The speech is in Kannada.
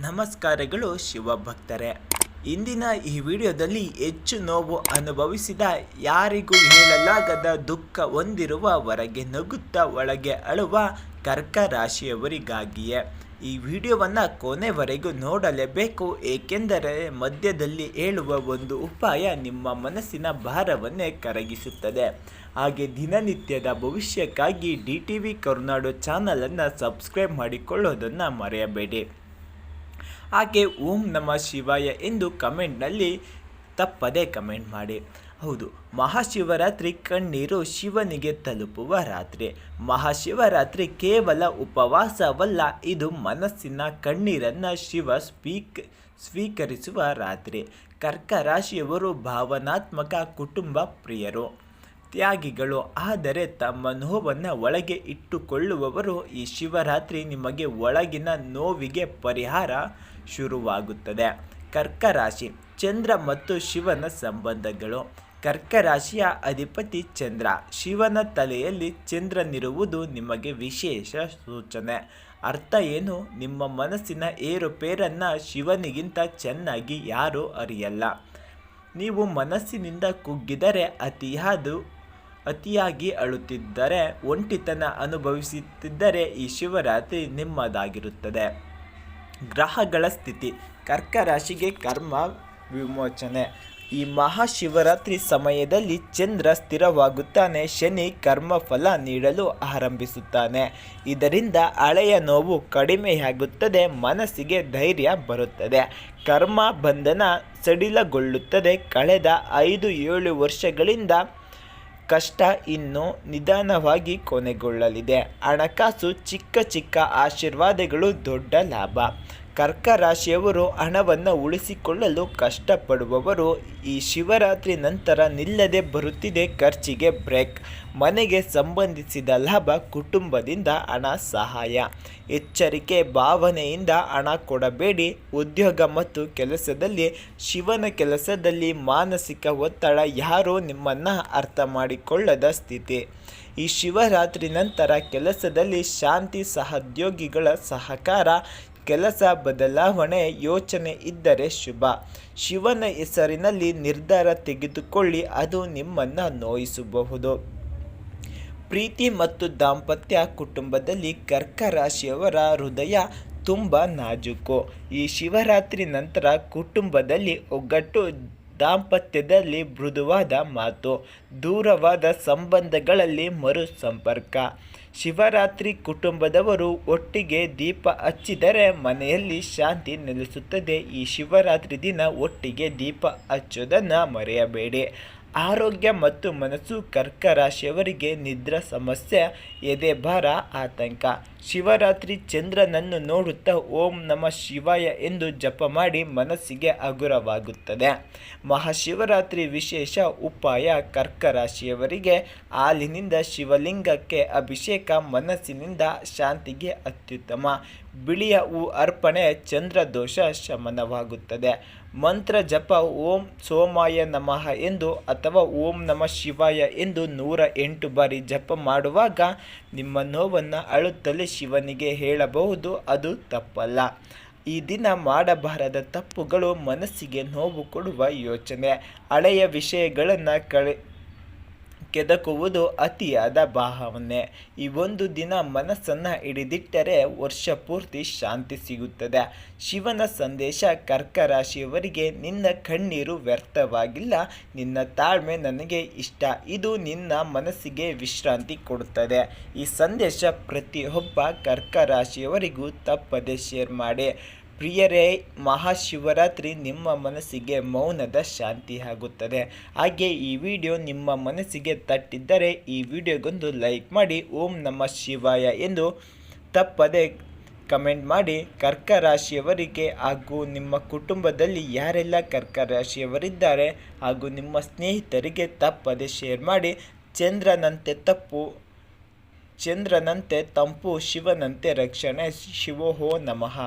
ನಮಸ್ಕಾರಗಳು ಶಿವಭಕ್ತರೇ. ಇಂದಿನ ಈ ವಿಡಿಯೋದಲ್ಲಿ ಹೆಚ್ಚು ನೋವು ಅನುಭವಿಸಿದ, ಯಾರಿಗೂ ಹೇಳಲಾಗದ ದುಃಖ ಹೊಂದಿರುವ, ಹೊರಗೆ ನಗುತ್ತಾ ಒಳಗೆ ಅಳುವ ಕರ್ಕ ರಾಶಿಯವರಿಗಾಗಿಯೇ. ಈ ವಿಡಿಯೋವನ್ನು ಕೊನೆವರೆಗೂ ನೋಡಲೇಬೇಕು, ಏಕೆಂದರೆ ಮಧ್ಯದಲ್ಲಿ ಹೇಳುವ ಒಂದು ಉಪಾಯ ನಿಮ್ಮ ಮನಸ್ಸಿನ ಭಾರವನ್ನೇ ಕರಗಿಸುತ್ತದೆ. ಹಾಗೆ ದಿನನಿತ್ಯದ ಭವಿಷ್ಯಕ್ಕಾಗಿ DTV ಕರುನಾಡು ಚಾನಲನ್ನು ಸಬ್ಸ್ಕ್ರೈಬ್ ಮಾಡಿಕೊಳ್ಳೋದನ್ನು ಮರೆಯಬೇಡಿ. ಹಾಗೆ ಓಂ ನಮಃ ಶಿವಾಯ ಎಂದು ಕಮೆಂಟ್ನಲ್ಲಿ ತಪ್ಪದೇ ಕಮೆಂಟ್ ಮಾಡಿ. ಹೌದು, ಮಹಾಶಿವರಾತ್ರಿ ಕಣ್ಣೀರು ಶಿವನಿಗೆ ತಲುಪುವ ರಾತ್ರಿ. ಮಹಾಶಿವರಾತ್ರಿ ಕೇವಲ ಉಪವಾಸವಲ್ಲ, ಇದು ಮನಸ್ಸಿನ ಕಣ್ಣೀರನ್ನು ಶಿವ ಸ್ವೀಕರಿಸುವ ರಾತ್ರಿ. ಕರ್ಕ ರಾಶಿಯವರು ಭಾವನಾತ್ಮಕ ಕುಟುಂಬ ಪ್ರಿಯರು, ತ್ಯಾಗಿಗಳು. ಆದರೆ ತಮ್ಮ ನೋವನ್ನು ಒಳಗೆ ಇಟ್ಟುಕೊಳ್ಳುವವರು. ಈ ಶಿವರಾತ್ರಿ ನಿಮಗೆ ಒಳಗಿನ ನೋವಿಗೆ ಪರಿಹಾರ ಶುರುವಾಗುತ್ತದೆ. ಕರ್ಕ ರಾಶಿ, ಚಂದ್ರ ಮತ್ತು ಶಿವನ ಸಂಬಂಧಗಳು. ಕರ್ಕ ರಾಶಿಯ ಅಧಿಪತಿ ಚಂದ್ರ. ಶಿವನ ತಲೆಯಲ್ಲಿ ಚಂದ್ರನಿರುವುದು ನಿಮಗೆ ವಿಶೇಷ ಸೂಚನೆ. ಅರ್ಥ ಏನು? ನಿಮ್ಮ ಮನಸ್ಸಿನ ಏರುಪೇರನ್ನು ಶಿವನಿಗಿಂತ ಚೆನ್ನಾಗಿ ಯಾರೂ ಅರಿಯಲ್ಲ. ನೀವು ಮನಸ್ಸಿನಿಂದ ಕುಗ್ಗಿದರೆ, ಅತಿಯಾಗಿ ಅಳುತ್ತಿದ್ದರೆ, ಒಂಟಿತನ ಅನುಭವಿಸುತ್ತಿದ್ದರೆ ಈ ಶಿವರಾತ್ರಿ ನಿಮ್ಮದಾಗಿರುತ್ತದೆ. ಗ್ರಹಗಳ ಸ್ಥಿತಿ. ಕರ್ಕ ರಾಶಿಗೆ ಕರ್ಮ ವಿಮೋಚನೆ. ಈ ಮಹಾಶಿವರಾತ್ರಿ ಸಮಯದಲ್ಲಿ ಚಂದ್ರ ಸ್ಥಿರವಾಗುತ್ತಾನೆ, ಶನಿ ಕರ್ಮಫಲ ನೀಡಲು ಆರಂಭಿಸುತ್ತಾನೆ. ಇದರಿಂದ ಹಳೆಯ ನೋವು ಕಡಿಮೆಯಾಗುತ್ತದೆ, ಮನಸ್ಸಿಗೆ ಧೈರ್ಯ ಬರುತ್ತದೆ, ಕರ್ಮ ಬಂಧನ ಸಡಿಲಗೊಳ್ಳುತ್ತದೆ. ಕಳೆದ 5-7 ವರ್ಷಗಳಿಂದ ಕಷ್ಟ ಇನ್ನು ನಿಧಾನವಾಗಿ ಕೊನೆಗೊಳ್ಳಲಿದೆ. ಹಣಕಾಸು, ಚಿಕ್ಕ ಆಶೀರ್ವಾದಗಳು ದೊಡ್ಡ ಲಾಭ. ಕರ್ಕ ರಾಶಿಯವರು ಹಣವನ್ನು ಉಳಿಸಿಕೊಳ್ಳಲು ಕಷ್ಟಪಡುವವರು. ಈ ಶಿವರಾತ್ರಿ ನಂತರ ನಿಲ್ಲದೆ ಬರುತ್ತಿದೆ ಖರ್ಚಿಗೆ ಬ್ರೇಕ್. ಮನೆಗೆ ಸಂಬಂಧಿಸಿದ ಲಾಭ, ಕುಟುಂಬದಿಂದ ಹಣ ಸಹಾಯ. ಎಚ್ಚರಿಕೆ, ಭಾವನೆಯಿಂದ ಹಣ ಕೊಡಬೇಡಿ. ಉದ್ಯೋಗ ಮತ್ತು ಕೆಲಸದಲ್ಲಿ, ಶಿವನ ಕೆಲಸದಲ್ಲಿ ಮಾನಸಿಕ ಒತ್ತಡ, ಯಾರೂ ನಿಮ್ಮನ್ನು ಅರ್ಥ ಮಾಡಿಕೊಳ್ಳದ ಸ್ಥಿತಿ. ಈ ಶಿವರಾತ್ರಿ ನಂತರ ಕೆಲಸದಲ್ಲಿ ಶಾಂತಿ, ಸಹೋದ್ಯೋಗಿಗಳ ಸಹಕಾರ, ಕೆಲಸ ಬದಲಾವಣೆ ಯೋಚನೆ ಇದ್ದರೆ ಶುಭ. ಶಿವನ ಹೆಸರಿನಲ್ಲಿ ನಿರ್ಧಾರ ತೆಗೆದುಕೊಳ್ಳಿ, ಅದು ನಿಮ್ಮನ್ನು ನೋಯಿಸಬಹುದು. ಪ್ರೀತಿ ಮತ್ತು ದಾಂಪತ್ಯ. ಕುಟುಂಬದಲ್ಲಿ ಕರ್ಕ ರಾಶಿಯವರ ಹೃದಯ ತುಂಬ ನಾಜೂಕು. ಈ ಶಿವರಾತ್ರಿ ನಂತರ ಕುಟುಂಬದಲ್ಲಿ ಒಗ್ಗಟ್ಟು, ದಾಂಪತ್ಯದಲ್ಲಿ ಮೃದುವಾದ ಮಾತು, ದೂರವಾದ ಸಂಬಂಧಗಳಲ್ಲಿ ಮರು ಸಂಪರ್ಕ. ಶಿವರಾತ್ರಿ ಕುಟುಂಬದವರು ಒಟ್ಟಿಗೆ ದೀಪ ಹಚ್ಚಿದರೆ ಮನೆಯಲ್ಲಿ ಶಾಂತಿ ನೆಲೆಸುತ್ತದೆ. ಈ ಶಿವರಾತ್ರಿ ದಿನ ಒಟ್ಟಿಗೆ ದೀಪ ಹಚ್ಚೋದನ್ನು ಮರೆಯಬೇಡಿ. ಆರೋಗ್ಯ ಮತ್ತು ಮನಸ್ಸು. ಕರ್ಕ ರಾಶಿಯವರಿಗೆ ನಿದ್ರಾ ಸಮಸ್ಯೆ, ಎದೆಭಾರ, ಆತಂಕ. ಶಿವರಾತ್ರಿ ಚಂದ್ರನನ್ನು ನೋಡುತ್ತಾ ಓಂ ನಮಃ ಶಿವಾಯ ಎಂದು ಜಪ ಮಾಡಿ ಮನಸ್ಸಿಗೆ ಹಗುರವಾಗುತ್ತದೆ. ಮಹಾಶಿವರಾತ್ರಿ ವಿಶೇಷ ಉಪಾಯ. ಕರ್ಕ ರಾಶಿಯವರಿಗೆ ಹಾಲಿನಿಂದ ಶಿವಲಿಂಗಕ್ಕೆ ಅಭಿಷೇಕ, ಮನಸ್ಸಿನಿಂದ ಶಾಂತಿಗೆ ಅತ್ಯುತ್ತಮ. ಬಿಳಿಯ ಹೂ ಅರ್ಪಣೆ, ಚಂದ್ರ ದೋಷ ಶಮನವಾಗುತ್ತದೆ. ಮಂತ್ರ ಜಪ ಓಂ ಸೋಮಾಯ ನಮಃ ಎಂದು ಅಥವಾ ಓಂ ನಮಃ ಶಿವಾಯ ಎಂದು 108 ಬಾರಿ ಜಪ ಮಾಡುವಾಗ ನಿಮ್ಮ ನೋವನ್ನು ಅಳುತ್ತಲೇ ಶಿವನಿಗೆ ಹೇಳಬಹುದು, ಅದು ತಪ್ಪಲ್ಲ. ಈ ದಿನ ಮಾಡಬಾರದ ತಪ್ಪುಗಳು. ಮನಸ್ಸಿಗೆ ನೋವು ಕೊಡುವ ಯೋಚನೆ, ಹಳೆಯ ವಿಷಯಗಳನ್ನು ಕೆದಕುವುದು, ಅತಿಯಾದ ಭಾವನೆ. ಈ ಒಂದು ದಿನ ಮನಸ್ಸನ್ನು ಹಿಡಿದಿಟ್ಟರೆ ವರ್ಷ ಪೂರ್ತಿ ಶಾಂತಿ ಸಿಗುತ್ತದೆ. ಶಿವನ ಸಂದೇಶ. ಕರ್ಕ ರಾಶಿಯವರಿಗೆ ನಿನ್ನ ಕಣ್ಣೀರು ವ್ಯರ್ಥವಾಗಿಲ್ಲ, ನಿನ್ನ ತಾಳ್ಮೆ ನನಗೆ ಇಷ್ಟ. ಇದು ನಿನ್ನ ಮನಸ್ಸಿಗೆ ವಿಶ್ರಾಂತಿ ಕೊಡುತ್ತದೆ. ಈ ಸಂದೇಶ ಪ್ರತಿಯೊಬ್ಬ ಕರ್ಕ ರಾಶಿಯವರಿಗೂ ತಪ್ಪದೆ ಶೇರ್ ಮಾಡಿ. ಪ್ರಿಯರೇ, ಮಹಾಶಿವರಾತ್ರಿ ನಿಮ್ಮ ಮನಸ್ಸಿಗೆ ಮೌನದ ಶಾಂತಿ ಆಗುತ್ತದೆ. ಹಾಗೆ ಈ ವಿಡಿಯೋ ನಿಮ್ಮ ಮನಸ್ಸಿಗೆ ತಟ್ಟಿದ್ದರೆ ಈ ವಿಡಿಯೋಗೊಂದು ಲೈಕ್ ಮಾಡಿ, ಓಂ ನಮಃ ಶಿವಾಯ ಎಂದು ತಪ್ಪದೆ ಕಮೆಂಟ್ ಮಾಡಿ. ಕರ್ಕ ರಾಶಿಯವರಿಗೆ ಹಾಗೂ ನಿಮ್ಮ ಕುಟುಂಬದಲ್ಲಿ ಯಾರೆಲ್ಲ ಕರ್ಕ ರಾಶಿಯವರಿದ್ದಾರೆ ಹಾಗೂ ನಿಮ್ಮ ಸ್ನೇಹಿತರಿಗೆ ತಪ್ಪದೆ ಶೇರ್ ಮಾಡಿ. ಚಂದ್ರನಂತೆ ತಂಪು, ಶಿವನಂತೆ ರಕ್ಷಣೆ. ಶಿವೋ ನಮಃ.